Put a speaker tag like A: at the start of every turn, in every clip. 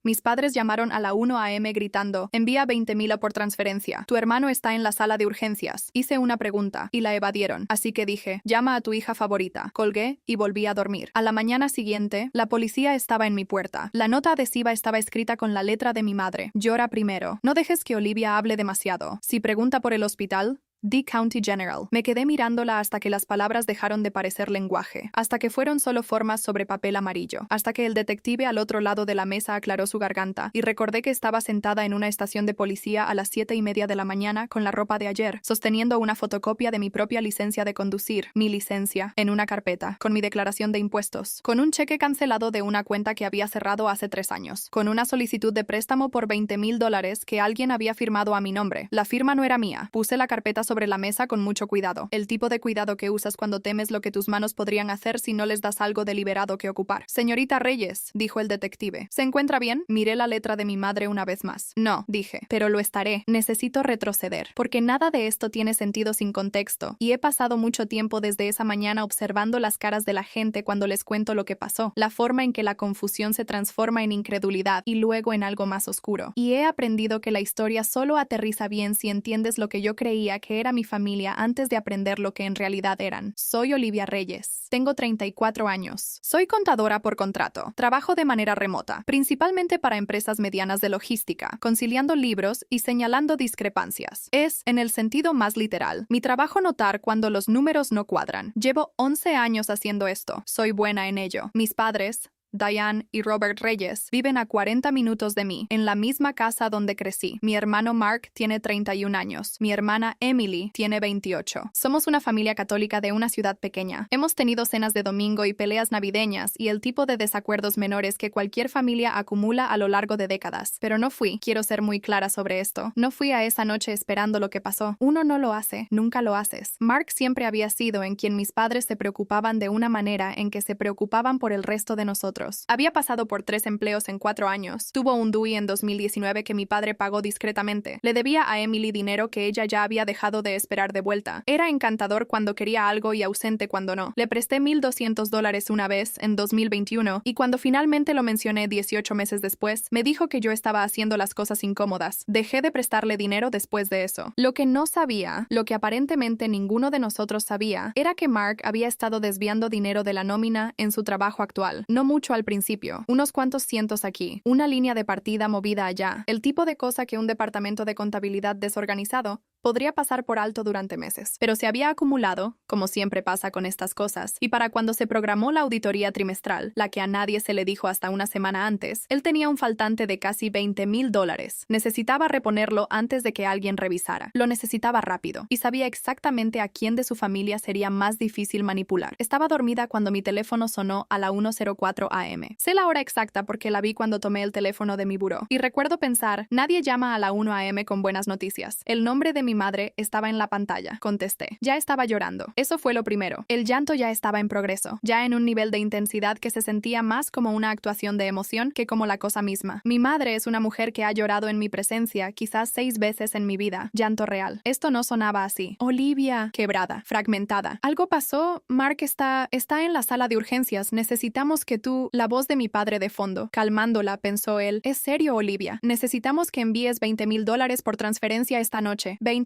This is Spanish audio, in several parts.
A: Mis padres llamaron a la 1 a.m. gritando, envía 20,000 por transferencia. Tu hermano está en la sala de urgencias. Hice una pregunta y la evadieron. Así que dije, llama a tu hija favorita. Colgué y volví a dormir. A la mañana siguiente, la policía estaba en mi puerta. La nota adhesiva estaba escrita con la letra de mi madre. Llora primero. No dejes que Olivia hable demasiado. Si pregunta por el hospital, The County General. Me quedé mirándola hasta que las palabras dejaron de parecer lenguaje, hasta que fueron solo formas sobre papel amarillo, hasta que el detective al otro lado de la mesa aclaró su garganta, y recordé que estaba sentada en una estación de policía a las 7:30 de la mañana con la ropa de ayer, sosteniendo una fotocopia de mi propia licencia de conducir, mi licencia, en una carpeta, con mi declaración de impuestos, con un cheque cancelado de una cuenta que había cerrado hace 3 años, con una solicitud de préstamo por $20,000 que alguien había firmado a mi nombre. La firma no era mía. Puse la carpeta sobre la mesa con mucho cuidado, el tipo de cuidado que usas cuando temes lo que tus manos podrían hacer si no les das algo deliberado que ocupar. Señorita Reyes, dijo el detective. ¿Se encuentra bien? Miré la letra de mi madre una vez más. No, dije, pero lo estaré. Necesito retroceder, porque nada de esto tiene sentido sin contexto, y he pasado mucho tiempo desde esa mañana observando las caras de la gente cuando les cuento lo que pasó, la forma en que la confusión se transforma en incredulidad y luego en algo más oscuro. Y he aprendido que la historia solo aterriza bien si entiendes lo que yo creía que era mi familia antes de aprender lo que en realidad eran. Soy Olivia Reyes. Tengo 34 años. Soy contadora por contrato. Trabajo de manera remota, principalmente para empresas medianas de logística, conciliando libros y señalando discrepancias. Es, en el sentido más literal, mi trabajo notar cuando los números no cuadran. Llevo 11 años haciendo esto. Soy buena en ello. Mis padres, Diane y Robert Reyes, viven a 40 minutos de mí, en la misma casa donde crecí. Mi hermano Mark tiene 31 años. Mi hermana Emily tiene 28. Somos una familia católica de una ciudad pequeña. Hemos tenido cenas de domingo y peleas navideñas y el tipo de desacuerdos menores que cualquier familia acumula a lo largo de décadas. Pero no fui, quiero ser muy clara sobre esto, no fui a esa noche esperando lo que pasó. Uno no lo hace, nunca lo haces. Mark siempre había sido en quien mis padres se preocupaban de una manera en que se preocupaban por el resto de nosotros. Había pasado por 3 empleos en 4 años. Tuvo un DUI en 2019 que mi padre pagó discretamente. Le debía a Emily dinero que ella ya había dejado de esperar de vuelta. Era encantador cuando quería algo y ausente cuando no. Le presté $1,200 una vez, en 2021, y cuando finalmente lo mencioné 18 meses después, me dijo que yo estaba haciendo las cosas incómodas. Dejé de prestarle dinero después de eso. Lo que no sabía, lo que aparentemente ninguno de nosotros sabía, era que Mark había estado desviando dinero de la nómina en su trabajo actual. No mucho al principio, unos cuantos cientos aquí, una línea de partida movida allá, el tipo de cosa que un departamento de contabilidad desorganizado podría pasar por alto durante meses. Pero se había acumulado, como siempre pasa con estas cosas, y para cuando se programó la auditoría trimestral, la que a nadie se le dijo hasta una semana antes, él tenía un faltante de casi $20,000. Necesitaba reponerlo antes de que alguien revisara. Lo necesitaba rápido, y sabía exactamente a quién de su familia sería más difícil manipular. Estaba dormida cuando mi teléfono sonó a la 1:04 a.m. Sé la hora exacta porque la vi cuando tomé el teléfono de mi buró, y recuerdo pensar, nadie llama a la 1 a.m. con buenas noticias. El nombre de mi madre estaba en la pantalla. Contesté. Ya estaba llorando. Eso fue lo primero. El llanto ya estaba en progreso, ya en un nivel de intensidad que se sentía más como una actuación de emoción que como la cosa misma. Mi madre es una mujer que ha llorado en mi presencia quizás 6 veces en mi vida. Llanto real. Esto no sonaba así. Olivia, quebrada, fragmentada. Algo pasó. Mark está en la sala de urgencias. Necesitamos que tú... La voz de mi padre de fondo. Calmándola, pensó él. Es serio, Olivia. Necesitamos que envíes $20,000 por transferencia esta noche. $20,000.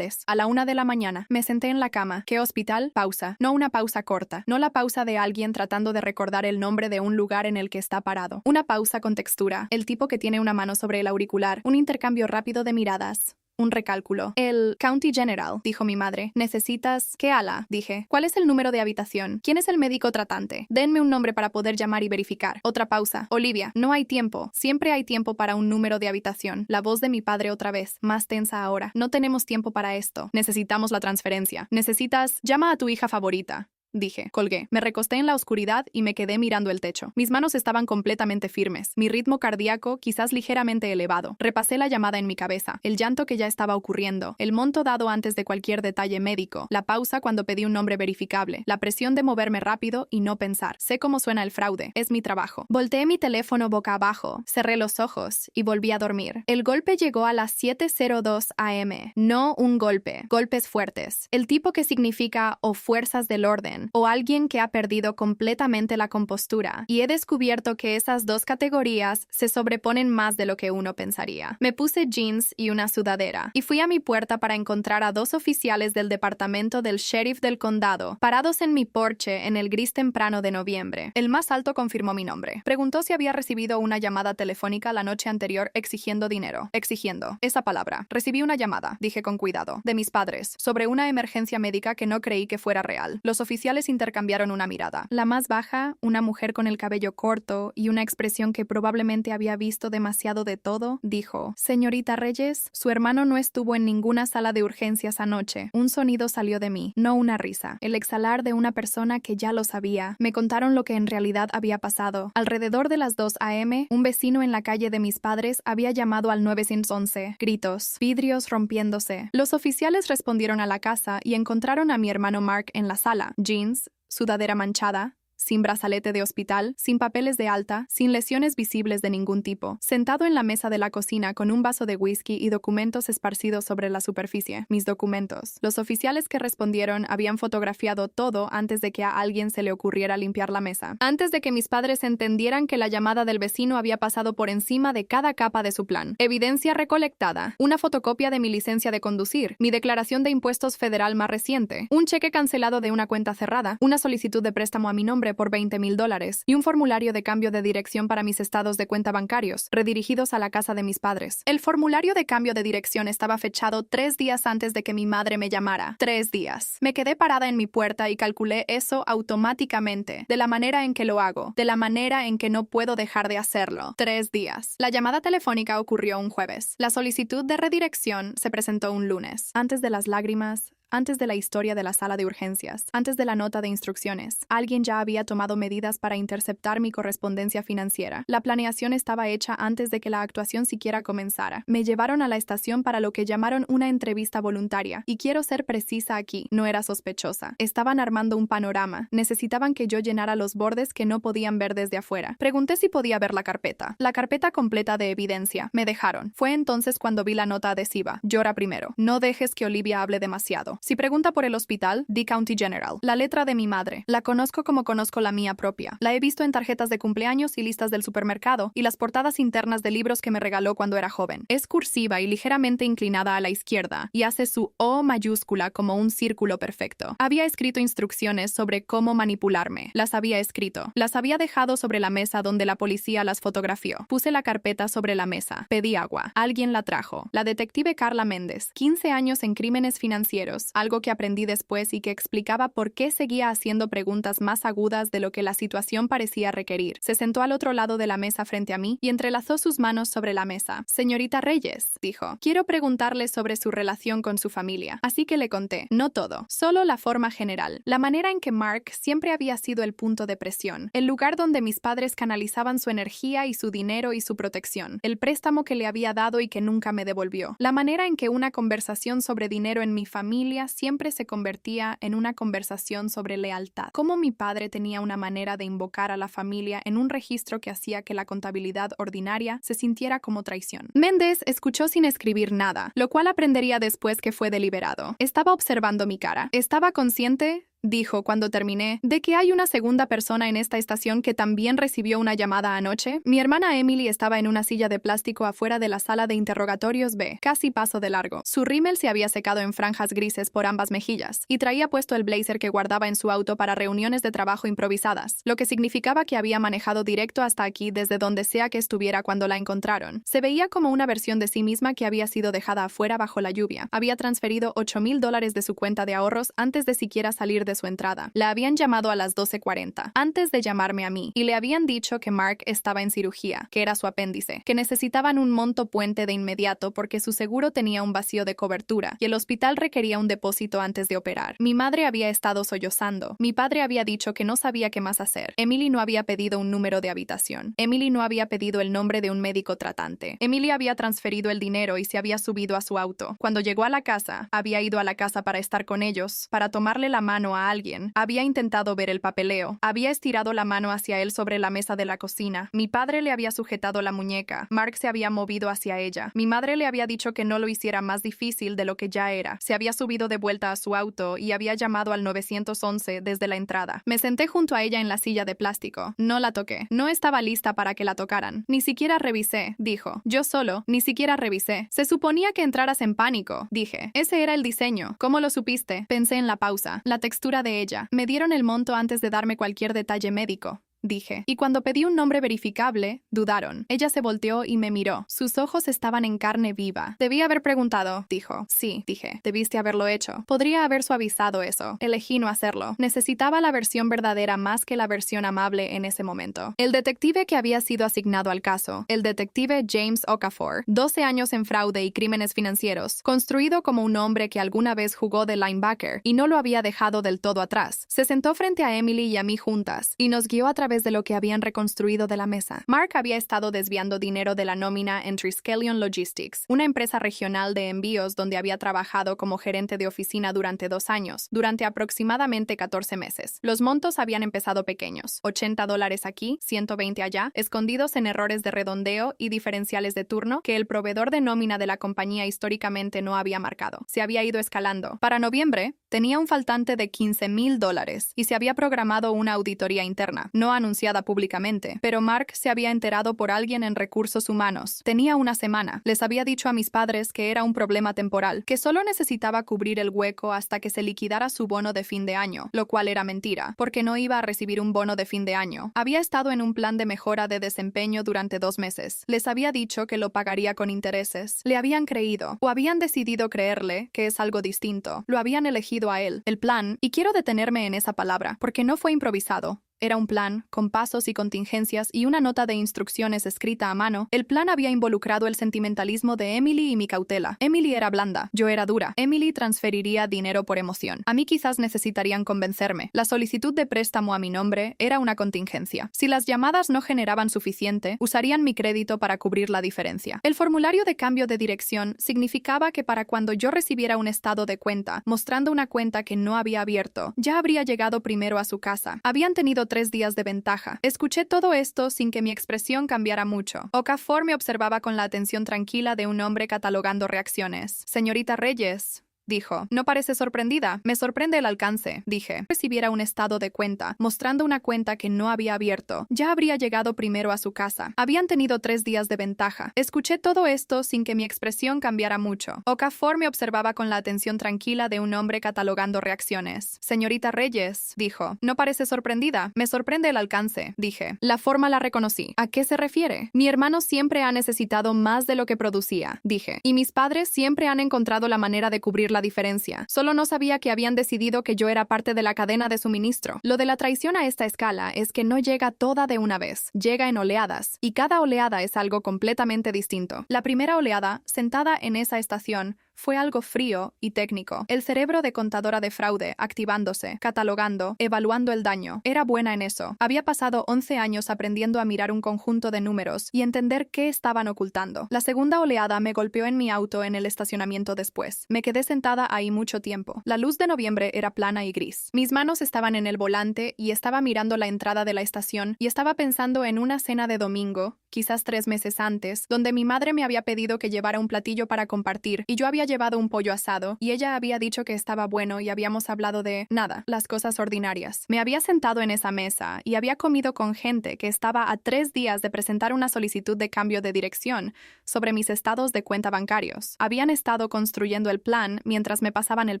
A: A la 1 de la mañana. Me senté en la cama. ¿Qué hospital? Pausa. No una pausa corta. No la pausa de alguien tratando de recordar el nombre de un lugar en el que está parado. Una pausa con textura. El tipo que tiene una mano sobre el auricular. Un intercambio rápido de miradas. Un recálculo. El County General, dijo mi madre. ¿Necesitas? ¿Qué ala? Dije. ¿Cuál es el número de habitación? ¿Quién es el médico tratante? Denme un nombre para poder llamar y verificar. Otra pausa. Olivia, no hay tiempo. Siempre hay tiempo para un número de habitación. La voz de mi padre otra vez, más tensa ahora. No tenemos tiempo para esto. Necesitamos la transferencia. Necesitas... Llama a tu hija favorita. Dije. Colgué. Me recosté en la oscuridad y me quedé mirando el techo. Mis manos estaban completamente firmes, mi ritmo cardíaco quizás ligeramente elevado. Repasé la llamada en mi cabeza, el llanto que ya estaba ocurriendo, el monto dado antes de cualquier detalle médico, la pausa cuando pedí un nombre verificable, la presión de moverme rápido y no pensar. Sé cómo suena el fraude. Es mi trabajo. Volteé mi teléfono boca abajo, cerré los ojos y volví a dormir. El golpe llegó a las 7:02 a.m. No un golpe. Golpes fuertes. El tipo que significa o fuerzas del orden alguien, o alguien que ha perdido completamente la compostura, y he descubierto que esas dos categorías se sobreponen más de lo que uno pensaría. Me puse jeans y una sudadera, y fui a mi puerta para encontrar a dos oficiales del departamento del sheriff del condado, parados en mi porche en el gris temprano de noviembre. El más alto confirmó mi nombre. Preguntó si había recibido una llamada telefónica la noche anterior exigiendo dinero. Exigiendo. Esa palabra. Recibí una llamada, dije con cuidado, de mis padres, sobre una emergencia médica que no creí que fuera real. Los oficiales intercambiaron una mirada. La más baja, una mujer con el cabello corto y una expresión que probablemente había visto demasiado de todo, dijo: «Señorita Reyes, su hermano no estuvo en ninguna sala de urgencias anoche». Un sonido salió de mí, no una risa. El exhalar de una persona que ya lo sabía. Me contaron lo que en realidad había pasado. Alrededor de las 2 a.m., un vecino en la calle de mis padres había llamado al 911. Gritos, vidrios rompiéndose. Los oficiales respondieron a la casa y encontraron a mi hermano Mark en la sala. Jeans, sudadera manchada, sin brazalete de hospital, sin papeles de alta, sin lesiones visibles de ningún tipo, sentado en la mesa de la cocina con un vaso de whisky y documentos esparcidos sobre la superficie. Mis documentos. Los oficiales que respondieron habían fotografiado todo antes de que a alguien se le ocurriera limpiar la mesa. Antes de que mis padres entendieran que la llamada del vecino había pasado por encima de cada capa de su plan. Evidencia recolectada. Una fotocopia de mi licencia de conducir, mi declaración de impuestos federal más reciente, un cheque cancelado de una cuenta cerrada, una solicitud de préstamo a mi nombre por $20,000 y un formulario de cambio de dirección para mis estados de cuenta bancarios, redirigidos a la casa de mis padres. El formulario de cambio de dirección estaba fechado 3 días antes de que mi madre me llamara. 3 días. Me quedé parada en mi puerta y calculé eso automáticamente, de la manera en que lo hago, de la manera en que no puedo dejar de hacerlo. 3 días. La llamada telefónica ocurrió un jueves. La solicitud de redirección se presentó un lunes. Antes de las lágrimas, antes de la historia de la sala de urgencias, antes de la nota de instrucciones, alguien ya había tomado medidas para interceptar mi correspondencia financiera. La planeación estaba hecha antes de que la actuación siquiera comenzara. Me llevaron a la estación para lo que llamaron una entrevista voluntaria, y quiero ser precisa aquí, no era sospechosa. Estaban armando un panorama. Necesitaban que yo llenara los bordes que no podían ver desde afuera. Pregunté si podía ver la carpeta completa de evidencia. Me dejaron. Fue entonces cuando vi la nota adhesiva. Llora primero. No dejes que Olivia hable demasiado. Si pregunta por el hospital, di County General. La letra de mi madre. La conozco como conozco la mía propia. La he visto en tarjetas de cumpleaños y listas del supermercado y las portadas internas de libros que me regaló cuando era joven. Es cursiva y ligeramente inclinada a la izquierda y hace su O mayúscula como un círculo perfecto. Había escrito instrucciones sobre cómo manipularme. Las había escrito. Las había dejado sobre la mesa donde la policía las fotografió. Puse la carpeta sobre la mesa. Pedí agua. Alguien la trajo. La detective Carla Méndez. 15 años en crímenes financieros. Algo que aprendí después y que explicaba por qué seguía haciendo preguntas más agudas de lo que la situación parecía requerir. Se sentó al otro lado de la mesa frente a mí y entrelazó sus manos sobre la mesa. «Señorita Reyes», dijo, «quiero preguntarle sobre su relación con su familia». Así que le conté, no todo, solo la forma general, la manera en que Mark siempre había sido el punto de presión, el lugar donde mis padres canalizaban su energía y su dinero y su protección, el préstamo que le había dado y que nunca me devolvió, la manera en que una conversación sobre dinero en mi familia siempre se convertía en una conversación sobre lealtad. Cómo mi padre tenía una manera de invocar a la familia en un registro que hacía que la contabilidad ordinaria se sintiera como traición. Méndez escuchó sin escribir nada, lo cual aprendería después que fue deliberado. Estaba observando mi cara. ¿Estaba consciente?, dijo cuando terminé, «de que hay una segunda persona en esta estación que también recibió una llamada anoche». Mi hermana Emily estaba en una silla de plástico afuera de la sala de interrogatorios B, casi paso de largo. Su rímel se había secado en franjas grises por ambas mejillas, y traía puesto el blazer que guardaba en su auto para reuniones de trabajo improvisadas, lo que significaba que había manejado directo hasta aquí desde donde sea que estuviera cuando la encontraron. Se veía como una versión de sí misma que había sido dejada afuera bajo la lluvia. Había transferido $8,000 de su cuenta de ahorros antes de siquiera salir de su entrada. La habían llamado a las 12:40, antes de llamarme a mí, y le habían dicho que Mark estaba en cirugía, que era su apéndice, que necesitaban un monto puente de inmediato porque su seguro tenía un vacío de cobertura y el hospital requería un depósito antes de operar. Mi madre había estado sollozando. Mi padre había dicho que no sabía qué más hacer. Emily no había pedido un número de habitación. Emily no había pedido el nombre de un médico tratante. Emily había transferido el dinero y se había subido a su auto. Cuando llegó a la casa, había ido a la casa para estar con ellos, para tomarle la mano a a alguien. Había intentado ver el papeleo. Había estirado la mano hacia él sobre la mesa de la cocina. Mi padre le había sujetado la muñeca. Mark se había movido hacia ella. Mi madre le había dicho que no lo hiciera más difícil de lo que ya era. Se había subido de vuelta a su auto y había llamado al 911 desde la entrada. Me senté junto a ella en la silla de plástico. No la toqué. No estaba lista para que la tocaran. Ni siquiera revisé, dijo. Yo solo, ni siquiera revisé. Se suponía que entraras en pánico, dije. Ese era el diseño. ¿Cómo lo supiste? Pensé en la pausa, la textura de ella. Me dieron el monto antes de darme cualquier detalle médico, dije. Y cuando pedí un nombre verificable, dudaron. Ella se volteó y me miró. Sus ojos estaban en carne viva. Debí haber preguntado, dijo. Sí, dije. Debiste haberlo hecho. Podría haber suavizado eso. Elegí no hacerlo. Necesitaba la versión verdadera más que la versión amable en ese momento. El detective que había sido asignado al caso, el detective James Okafor, 12 años en fraude y crímenes financieros, construido como un hombre que alguna vez jugó de linebacker y no lo había dejado del todo atrás, se sentó frente a Emily y a mí juntas y nos guió a través de lo que habían reconstruido de la mesa. Mark había estado desviando dinero de la nómina en Triskelion Logistics, una empresa regional de envíos donde había trabajado como gerente de oficina durante 2 años, durante aproximadamente 14 meses. Los montos habían empezado pequeños, $80 aquí, 120 allá, escondidos en errores de redondeo y diferenciales de turno que el proveedor de nómina de la compañía históricamente no había marcado. Se había ido escalando. Para noviembre, tenía un faltante de $15,000 y se había programado una auditoría interna, no anunciada públicamente, pero Mark se había enterado por alguien en recursos humanos. Tenía una semana. Les había dicho a mis padres que era un problema temporal, que solo necesitaba cubrir el hueco hasta que se liquidara su bono de fin de año, lo cual era mentira, porque no iba a recibir un bono de fin de año. Había estado en un plan de mejora de desempeño durante 2 meses. Les había dicho que lo pagaría con intereses. Le habían creído, o habían decidido creerle, que es algo distinto. Lo habían elegido a él. El plan, y quiero detenerme en esa palabra, porque no fue improvisado. Era un plan, con pasos y contingencias y una nota de instrucciones escrita a mano. El plan había involucrado el sentimentalismo de Emily y mi cautela. Emily era blanda, yo era dura. Emily transferiría dinero por emoción. A mí quizás necesitarían convencerme. La solicitud de préstamo a mi nombre era una contingencia. Si las llamadas no generaban suficiente, usarían mi crédito para cubrir la diferencia. El formulario de cambio de dirección significaba que para cuando yo recibiera un estado de cuenta, mostrando una cuenta que no había abierto, ya habría llegado primero a su casa. Habían tenido 3 días de ventaja. Escuché todo esto sin que mi expresión cambiara mucho. Okafor me observaba con la atención tranquila de un hombre catalogando reacciones. Señorita Reyes, dijo. No parece sorprendida. Me sorprende el alcance, dije. Recibiera un estado de cuenta, mostrando una cuenta que no había abierto. Ya habría llegado primero a su casa. Habían tenido 3 días de ventaja. Escuché todo esto sin que mi expresión cambiara mucho. Okafor me observaba con la atención tranquila de un hombre catalogando reacciones. Señorita Reyes, dijo. No parece sorprendida. Me sorprende el alcance, dije. La forma la reconocí. ¿A qué se refiere? Mi hermano siempre ha necesitado más de lo que producía, dije. Y mis padres siempre han encontrado la manera de cubrir la diferencia. Solo no sabía que habían decidido que yo era parte de la cadena de suministro. Lo de la traición a esta escala es que no llega toda de una vez, llega en oleadas, y cada oleada es algo completamente distinto. La primera oleada, sentada en esa estación, fue algo frío y técnico. El cerebro de contadora de fraude, activándose, catalogando, evaluando el daño. Era buena en eso. Había pasado 11 años aprendiendo a mirar un conjunto de números y entender qué estaban ocultando. La segunda oleada me golpeó en mi auto en el estacionamiento después. Me quedé sentada ahí mucho tiempo. La luz de noviembre era plana y gris. Mis manos estaban en el volante y estaba mirando la entrada de la estación y estaba pensando en una cena de domingo, quizás 3 meses antes, donde mi madre me había pedido que llevara un platillo para compartir y yo había llevado un pollo asado y ella había dicho que estaba bueno y habíamos hablado de nada, las cosas ordinarias. Me había sentado en esa mesa y había comido con gente que estaba a 3 días de presentar una solicitud de cambio de dirección sobre mis estados de cuenta bancarios. Habían estado construyendo el plan mientras me pasaban el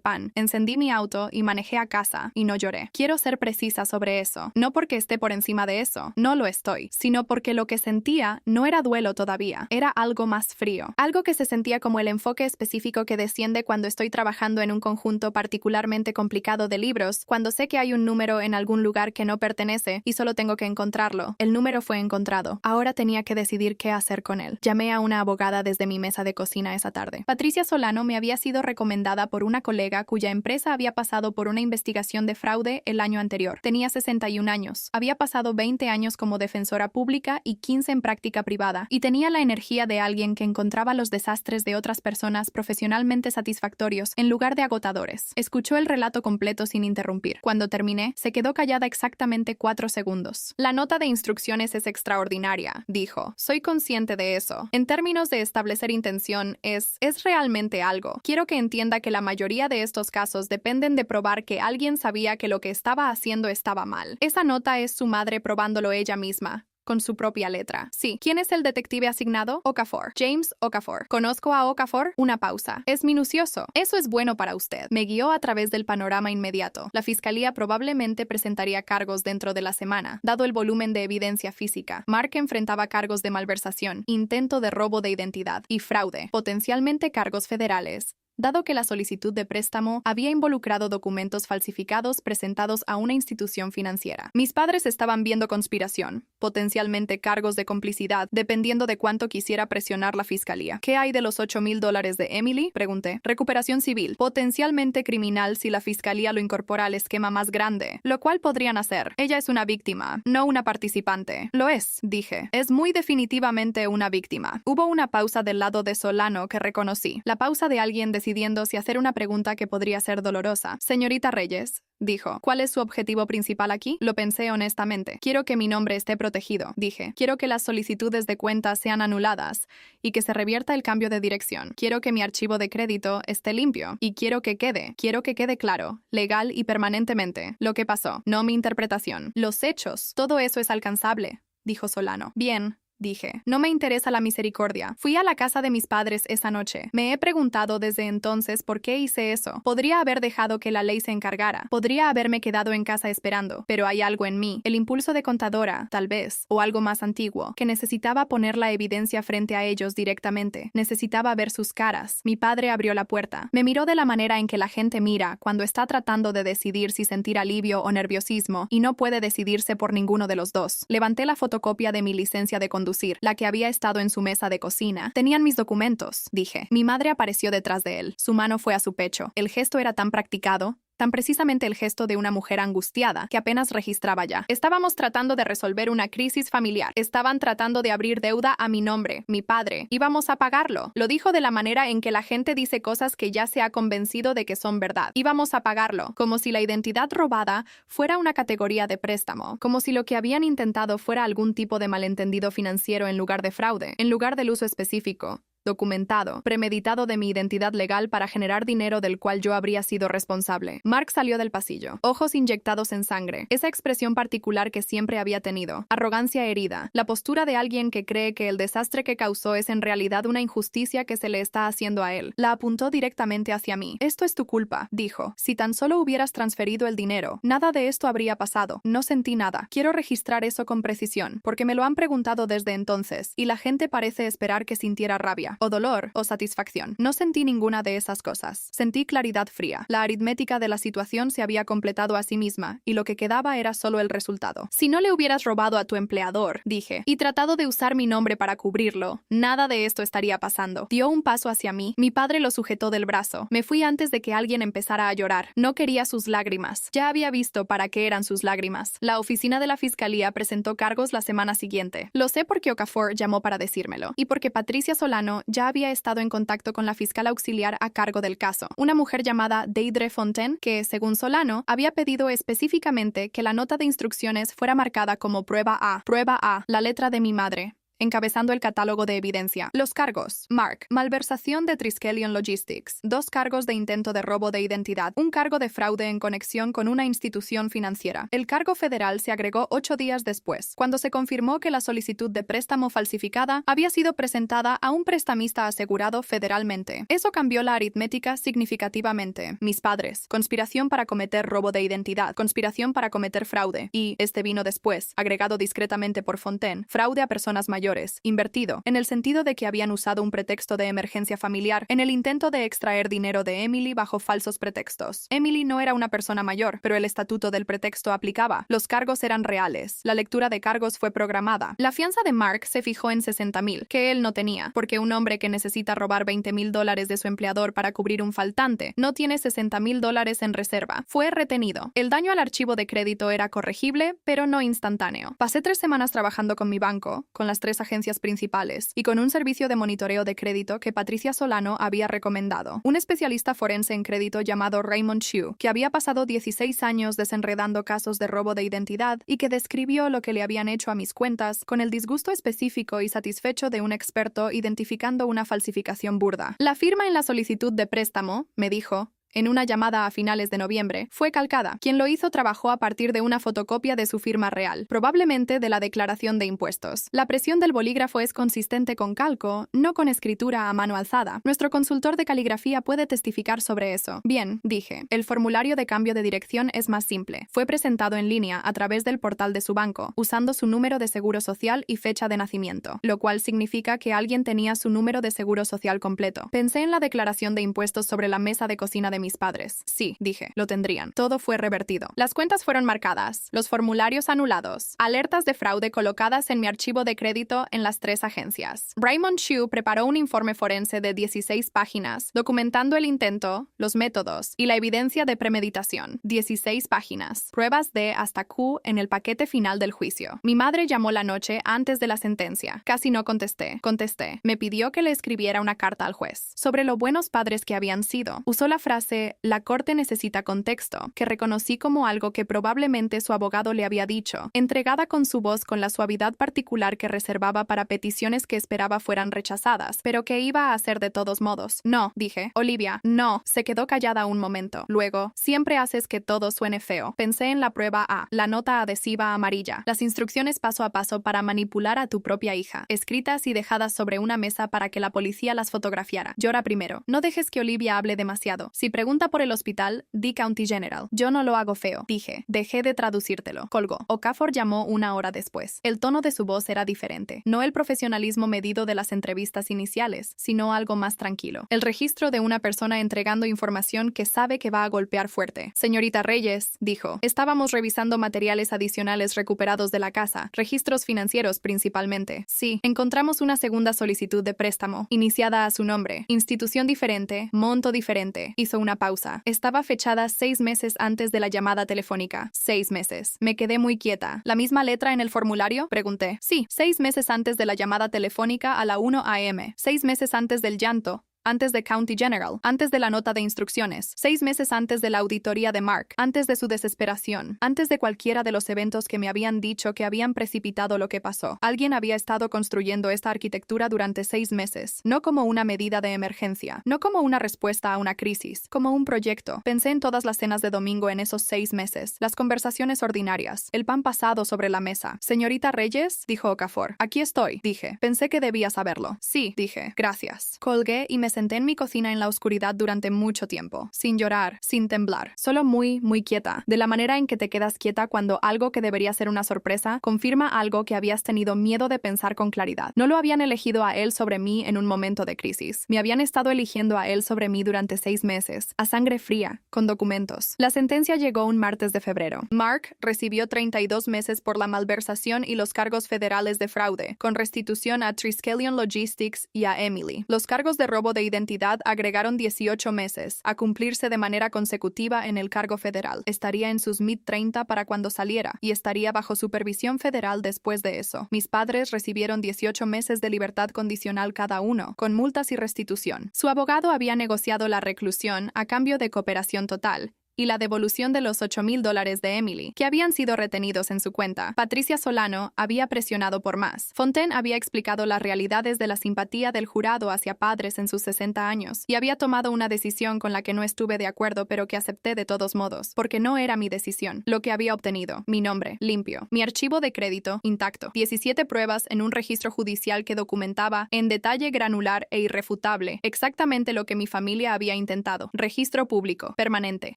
A: pan. Encendí mi auto y manejé a casa y no lloré. Quiero ser precisa sobre eso, no porque esté por encima de eso, no lo estoy, sino porque lo que sentía no era duelo todavía, era algo más frío, algo que se sentía como el enfoque específico que desciende cuando estoy trabajando en un conjunto particularmente complicado de libros, cuando sé que hay un número en algún lugar que no pertenece y solo tengo que encontrarlo. El número fue encontrado. Ahora tenía que decidir qué hacer con él. Llamé a una abogada desde mi mesa de cocina esa tarde. Patricia Solano me había sido recomendada por una colega cuya empresa había pasado por una investigación de fraude el año anterior. Tenía 61 años. Había pasado 20 años como defensora pública y 15 en práctica privada, y tenía la energía de alguien que encontraba los desastres de otras personas profesionales ocasionalmente satisfactorios en lugar de agotadores. Escuchó el relato completo sin interrumpir. Cuando terminé, se quedó callada exactamente 4 segundos. La nota de instrucciones es extraordinaria, dijo. Soy consciente de eso. En términos de establecer intención, es realmente algo. Quiero que entienda que la mayoría de estos casos dependen de probar que alguien sabía que lo que estaba haciendo estaba mal. Esa nota es su madre probándolo ella misma, con su propia letra. Sí. ¿Quién es el detective asignado? Okafor. James Okafor. ¿Conozco a Okafor? Una pausa. Es minucioso. Eso es bueno para usted. Me guió a través del panorama inmediato. La fiscalía probablemente presentaría cargos dentro de la semana, dado el volumen de evidencia física. Mark enfrentaba cargos de malversación, intento de robo de identidad y fraude, potencialmente cargos federales, dado que la solicitud de préstamo había involucrado documentos falsificados presentados a una institución financiera. Mis padres estaban viendo conspiración, potencialmente cargos de complicidad, dependiendo de cuánto quisiera presionar la fiscalía. ¿Qué hay de los $8,000 de Emily? Pregunté. Recuperación civil, potencialmente criminal si la fiscalía lo incorpora al esquema más grande, lo cual podrían hacer. Ella es una víctima, no una participante. Lo es, dije. Es muy definitivamente una víctima. Hubo una pausa del lado de Solano que reconocí. La pausa de alguien decidiendo si hacer una pregunta que podría ser dolorosa. Señorita Reyes, dijo. ¿Cuál es su objetivo principal aquí? Lo pensé honestamente. Quiero que mi nombre esté protegido, dije. Quiero que las solicitudes de cuentas sean anuladas y que se revierta el cambio de dirección. Quiero que mi archivo de crédito esté limpio y quiero que quede claro, legal y permanentemente, lo que pasó, no mi interpretación. Los hechos, todo eso es alcanzable, dijo Solano. Bien, dije. No me interesa la misericordia. Fui a la casa de mis padres esa noche. Me he preguntado desde entonces por qué hice eso. Podría haber dejado que la ley se encargara. Podría haberme quedado en casa esperando. Pero hay algo en mí, el impulso de contadora, tal vez, o algo más antiguo, que necesitaba poner la evidencia frente a ellos directamente. Necesitaba ver sus caras. Mi padre abrió la puerta. Me miró de la manera en que la gente mira cuando está tratando de decidir si sentir alivio o nerviosismo y no puede decidirse por ninguno de los dos. Levanté la fotocopia de mi licencia de conducir, la que había estado en su mesa de cocina. Tenían mis documentos, dije. Mi madre apareció detrás de él. Su mano fue a su pecho. El gesto era tan practicado, tan precisamente el gesto de una mujer angustiada, que apenas registraba ya. Estábamos tratando de resolver una crisis familiar. Estaban tratando de abrir deuda a mi nombre, mi padre. Íbamos a pagarlo. Lo dijo de la manera en que la gente dice cosas que ya se ha convencido de que son verdad. Íbamos a pagarlo, como si la identidad robada fuera una categoría de préstamo, como si lo que habían intentado fuera algún tipo de malentendido financiero en lugar de fraude, en lugar del uso específico, documentado, premeditado de mi identidad legal para generar dinero del cual yo habría sido responsable. Mark salió del pasillo, ojos inyectados en sangre, esa expresión particular que siempre había tenido, arrogancia herida, la postura de alguien que cree que el desastre que causó es en realidad una injusticia que se le está haciendo a él. La apuntó directamente hacia mí. Esto es tu culpa, dijo. Si tan solo hubieras transferido el dinero, nada de esto habría pasado. No sentí nada. Quiero registrar eso con precisión, porque me lo han preguntado desde entonces, y la gente parece esperar que sintiera rabia, o dolor, o satisfacción. No sentí ninguna de esas cosas. Sentí claridad fría. La aritmética de la situación se había completado a sí misma, y lo que quedaba era solo el resultado. Si no le hubieras robado a tu empleador, dije, y tratado de usar mi nombre para cubrirlo, nada de esto estaría pasando. Dio un paso hacia mí. Mi padre lo sujetó del brazo. Me fui antes de que alguien empezara a llorar. No quería sus lágrimas. Ya había visto para qué eran sus lágrimas. La oficina de la fiscalía presentó cargos la semana siguiente. Lo sé porque Okafor llamó para decírmelo, y porque Patricia Solano ya había estado en contacto con la fiscal auxiliar a cargo del caso, una mujer llamada Deidre Fontaine, que, según Solano, había pedido específicamente que la nota de instrucciones fuera marcada como prueba A, la letra de mi madre, encabezando el catálogo de evidencia. Los cargos. Mark. Malversación de Triskelion Logistics. 2 cargos de intento de robo de identidad. 1 cargo de fraude en conexión con una institución financiera. El cargo federal se agregó 8 días después, cuando se confirmó que la solicitud de préstamo falsificada había sido presentada a un prestamista asegurado federalmente. Eso cambió la aritmética significativamente. Mis padres. Conspiración para cometer robo de identidad. Conspiración para cometer fraude. Y, este vino después, agregado discretamente por Fontaine, fraude a personas mayores. Invertido, en el sentido de que habían usado un pretexto de emergencia familiar en el intento de extraer dinero de Emily bajo falsos pretextos. Emily no era una persona mayor, pero el estatuto del pretexto aplicaba. Los cargos eran reales. La lectura de cargos fue programada. La fianza de Mark se fijó en $60,000, que él no tenía, porque un hombre que necesita robar $20,000 de su empleador para cubrir un faltante no tiene $60,000 en reserva. Fue retenido. El daño al archivo de crédito era corregible, pero no instantáneo. Pasé 3 semanas trabajando con mi banco, con las 3 3 agencias principales y con un servicio de monitoreo de crédito que Patricia Solano había recomendado. Un especialista forense en crédito llamado Raymond Chu, que había pasado 16 años desenredando casos de robo de identidad y que describió lo que le habían hecho a mis cuentas con el disgusto específico y satisfecho de un experto identificando una falsificación burda. La firma en la solicitud de préstamo, me dijo, en una llamada a finales de noviembre, fue calcada. Quien lo hizo trabajó a partir de una fotocopia de su firma real, probablemente de la declaración de impuestos. La presión del bolígrafo es consistente con calco, no con escritura a mano alzada. Nuestro consultor de caligrafía puede testificar sobre eso. Bien, dije. El formulario de cambio de dirección es más simple. Fue presentado en línea a través del portal de su banco, usando su número de seguro social y fecha de nacimiento, lo cual significa que alguien tenía su número de seguro social completo. Pensé en la declaración de impuestos sobre la mesa de cocina de mis padres. Sí, dije, lo tendrían. Todo fue revertido. Las cuentas fueron marcadas, los formularios anulados, alertas de fraude colocadas en mi archivo de crédito en las 3 agencias. Raymond Chu preparó un informe forense de 16 páginas, documentando el intento, los métodos y la evidencia de premeditación. 16 páginas. Pruebas de hasta Q en el paquete final del juicio. Mi madre llamó la noche antes de la sentencia. Casi no contesté. Contesté. Me pidió que le escribiera una carta al juez sobre lo buenos padres que habían sido. Usó la frase «La corte necesita contexto», que reconocí como algo que probablemente su abogado le había dicho, entregada con su voz con la suavidad particular que reservaba para peticiones que esperaba fueran rechazadas, pero que iba a hacer de todos modos. «No», dije. «Olivia, no». Se quedó callada un momento. Luego, «Siempre haces que todo suene feo». Pensé en la prueba A, la nota adhesiva amarilla, las instrucciones paso a paso para manipular a tu propia hija, escritas y dejadas sobre una mesa para que la policía las fotografiara. Llora primero. No dejes que Olivia hable demasiado. Si pregunta por el hospital, di County General. Yo no lo hago feo, dije. Dejé de traducírtelo. Colgó. Okafor llamó una hora después. El tono de su voz era diferente. No el profesionalismo medido de las entrevistas iniciales, sino algo más tranquilo. El registro de una persona entregando información que sabe que va a golpear fuerte. Señorita Reyes, dijo. Estábamos revisando materiales adicionales recuperados de la casa, registros financieros principalmente. Sí, encontramos una segunda solicitud de préstamo, iniciada a su nombre. Institución diferente, monto diferente. Hizo una pausa. Estaba fechada 6 meses antes de la llamada telefónica. 6 meses. Me quedé muy quieta. ¿La misma letra en el formulario?, pregunté. Sí, 6 meses antes de la llamada telefónica a la 1 a.m. 6 meses antes del llanto. Antes de County General, antes de la nota de instrucciones, 6 meses antes de la auditoría de Mark, antes de su desesperación, antes de cualquiera de los eventos que me habían dicho que habían precipitado lo que pasó. Alguien había estado construyendo esta arquitectura durante 6 meses, no como una medida de emergencia, no como una respuesta a una crisis, como un proyecto. Pensé en todas las cenas de domingo en esos 6 meses, las conversaciones ordinarias, el pan pasado sobre la mesa. Señorita Reyes, dijo Okafor. Aquí estoy, dije. Pensé que debía saberlo. Sí, dije. Gracias. Colgué y me senté en mi cocina en la oscuridad durante mucho tiempo, sin llorar, sin temblar, solo muy quieta, de la manera en que te quedas quieta cuando algo que debería ser una sorpresa confirma algo que habías tenido miedo de pensar con claridad. No lo habían elegido a él sobre mí en un momento de crisis. Me habían estado eligiendo a él sobre mí durante 6 meses, a sangre fría, con documentos. La sentencia llegó un martes de febrero. Mark recibió 32 meses por la malversación y los cargos federales de fraude, con restitución a Triskelion Logistics y a Emily. Los cargos de robo de identidad agregaron 18 meses, a cumplirse de manera consecutiva en el cargo federal. Estaría en sus mid-30 para cuando saliera, y estaría bajo supervisión federal después de eso. Mis padres recibieron 18 meses de libertad condicional cada uno, con multas y restitución. Su abogado había negociado la reclusión a cambio de cooperación total, y la devolución de los $8,000 de Emily, que habían sido retenidos en su cuenta. Patricia Solano había presionado por más. Fontaine había explicado las realidades de la simpatía del jurado hacia padres en sus 60 años, y había tomado una decisión con la que no estuve de acuerdo pero que acepté de todos modos, porque no era mi decisión. Lo que había obtenido. Mi nombre, limpio. Mi archivo de crédito, intacto. 17 pruebas en un registro judicial que documentaba, en detalle granular e irrefutable, exactamente lo que mi familia había intentado. Registro público, permanente.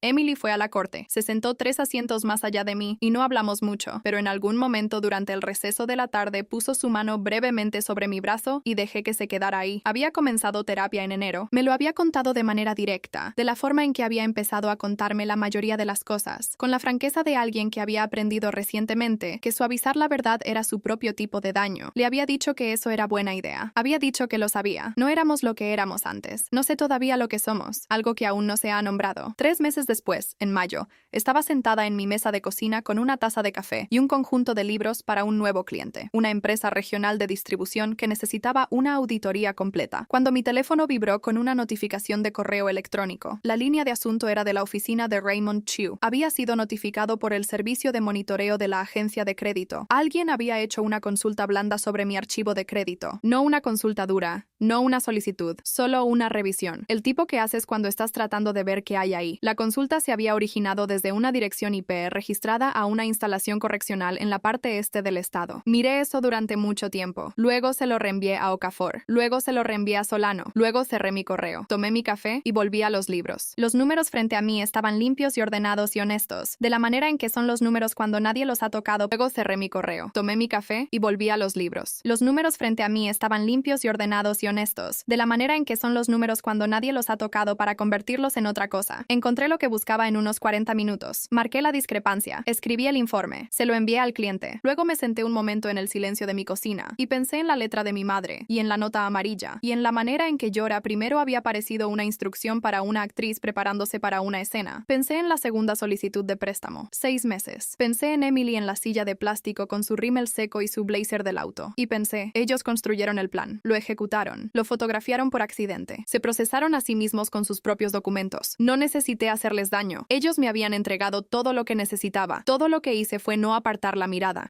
A: Emily fue a la corte. Se sentó 3 asientos más allá de mí y no hablamos mucho, pero en algún momento durante el receso de la tarde puso su mano brevemente sobre mi brazo y dejé que se quedara ahí. Había comenzado terapia en enero. Me lo había contado de manera directa, de la forma en que había empezado a contarme la mayoría de las cosas, con la franqueza de alguien que había aprendido recientemente que suavizar la verdad era su propio tipo de daño. Le había dicho que eso era buena idea. Había dicho que lo sabía. No éramos lo que éramos antes. No sé todavía lo que somos, algo que aún no se ha nombrado. 3 meses después, después, en mayo, estaba sentada en mi mesa de cocina con una taza de café y un conjunto de libros para un nuevo cliente, una empresa regional de distribución que necesitaba una auditoría completa, cuando mi teléfono vibró con una notificación de correo electrónico. La línea de asunto era de la oficina de Raymond Chu. Había sido notificado por el servicio de monitoreo de la agencia de crédito. Alguien había hecho una consulta blanda sobre mi archivo de crédito. No una consulta dura, no una solicitud, solo una revisión. El tipo que haces cuando estás tratando de ver qué hay ahí. La consulta se había originado desde una dirección IP registrada a una instalación correccional en la parte este del estado. Miré eso durante mucho tiempo. Luego se lo reenvié a Okafor. Luego se lo reenvié a Solano. Luego cerré mi correo. Tomé mi café y volví a los libros. Los números frente a mí estaban limpios y ordenados y honestos, de la manera en que son los números cuando nadie los ha tocado. Luego cerré mi correo. Tomé mi café y volví a los libros. Los números frente a mí estaban limpios y ordenados y honestos, de la manera en que son los números cuando nadie los ha tocado para convertirlos en otra cosa. Encontré lo que buscaba en unos 40 minutos. Marqué la discrepancia. Escribí el informe. Se lo envié al cliente. Luego me senté un momento en el silencio de mi cocina y pensé en la letra de mi madre y en la nota amarilla y en la manera en que llora primero había parecido una instrucción para una actriz preparándose para una escena. Pensé en la segunda solicitud de préstamo. 6 meses. Pensé en Emily en la silla de plástico con su rímel seco y su blazer del auto. Y pensé, ellos construyeron el plan. Lo ejecutaron. Lo fotografiaron por accidente. Se procesaron a sí mismos con sus propios documentos. No necesité hacerles daño. Ellos me habían entregado todo lo que necesitaba. Todo lo que hice fue no apartar la mirada.